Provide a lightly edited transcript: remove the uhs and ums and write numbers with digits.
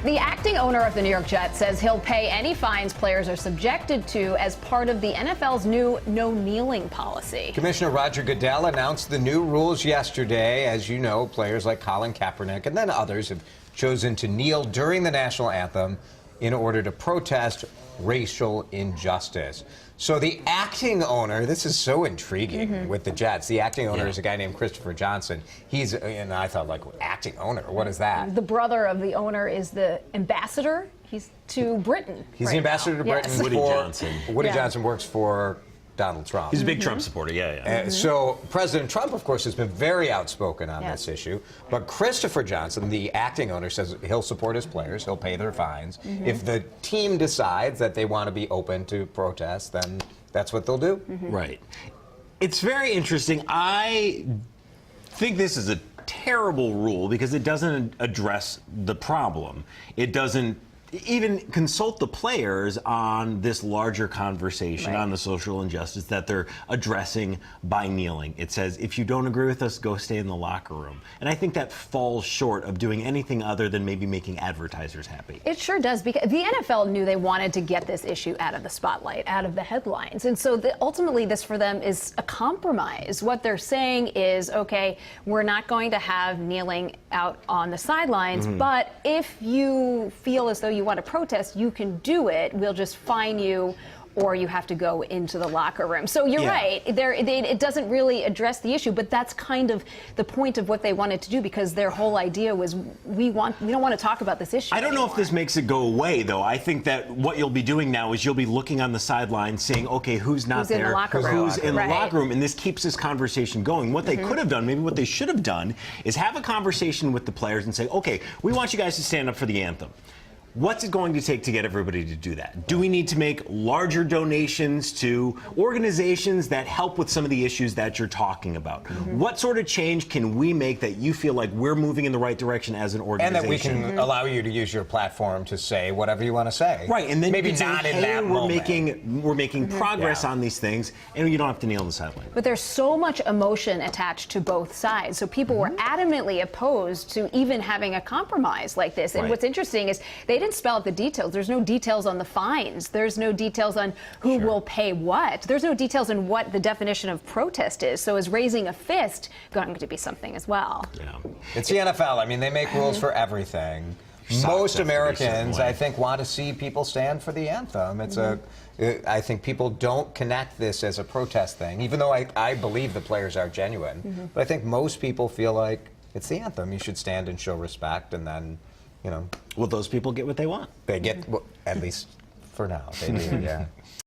The acting owner of the New York Jets says he'll pay any fines players are subjected to as part of the NFL's new no-kneeling policy. Commissioner Roger Goodell announced the new rules yesterday. As you know, players like Colin Kaepernick and then others have chosen to kneel during the national anthem in order to protest racial injustice. So the acting owner, this is so intriguing with the Jets. The acting owner is a guy named Christopher Johnson. And I thought, like, acting owner, what is that? The brother of the owner is the ambassador. He's to Britain. He's the ambassador to Britain. Yes. Woody Johnson. Woody Johnson works for Donald Trump. He's a big Trump supporter, yeah. So President Trump, of course, has been very outspoken on this issue. But Christopher Johnson, the acting owner, says he'll support his players. He'll pay their fines. If the team decides that they want to be open to protest, then that's what they'll do. Right. It's very interesting. I think this is a terrible rule because it doesn't address the problem. It doesn't even consult the players on this larger conversation on the social injustice that they're addressing by kneeling. It says, if you don't agree with us, go stay in the locker room. And I think that falls short of doing anything other than maybe making advertisers happy. It sure does, because the NFL knew they wanted to get this issue out of the spotlight, out of the headlines. And so ultimately this for them is a compromise. What they're saying is, okay, we're not going to have kneeling out on the sidelines, but if you feel as though you want to protest, you can do it. We'll just fine you, or you have to go into the locker room. So you're right. It doesn't really address the issue, but that's kind of the point of what they wanted to do, because their whole idea was we don't want to talk about this issue I don't know if this makes it go away, though. I think that what you'll be doing now is you'll be looking on the sidelines saying, okay, who's not there? In the locker room. Who's in the locker room? And this keeps this conversation going. What they could have done, maybe what they should have done, is have a conversation with the players and say, okay, we want you guys to stand up for the anthem. What's it going to take to get everybody to do that? Do we need to make larger donations to organizations that help with some of the issues that you're talking about? What sort of change can we make that you feel like we're moving in the right direction as an organization? And that we can allow you to use your platform to say whatever you want to say. Right, and then maybe you can not say, in hey, that we're making progress on these things, and you don't have to kneel on the sideline. But there's so much emotion attached to both sides. So people were adamantly opposed to even having a compromise like this. And what's interesting is they didn't spell out the details. There's no details on the fines. There's no details on who will pay what. There's no details on what the definition of protest is. So is raising a fist going to be something as well? Yeah. It's the NFL. I mean, they make rules for everything. Most Americans, I think, want to see people stand for the anthem. It's I think people don't connect this as a protest thing, even though I believe the players are genuine. But I think most people feel like it's the anthem. You should stand and show respect, and then, you know. Well, those people get what they want. They get, at least for now, they do, yeah.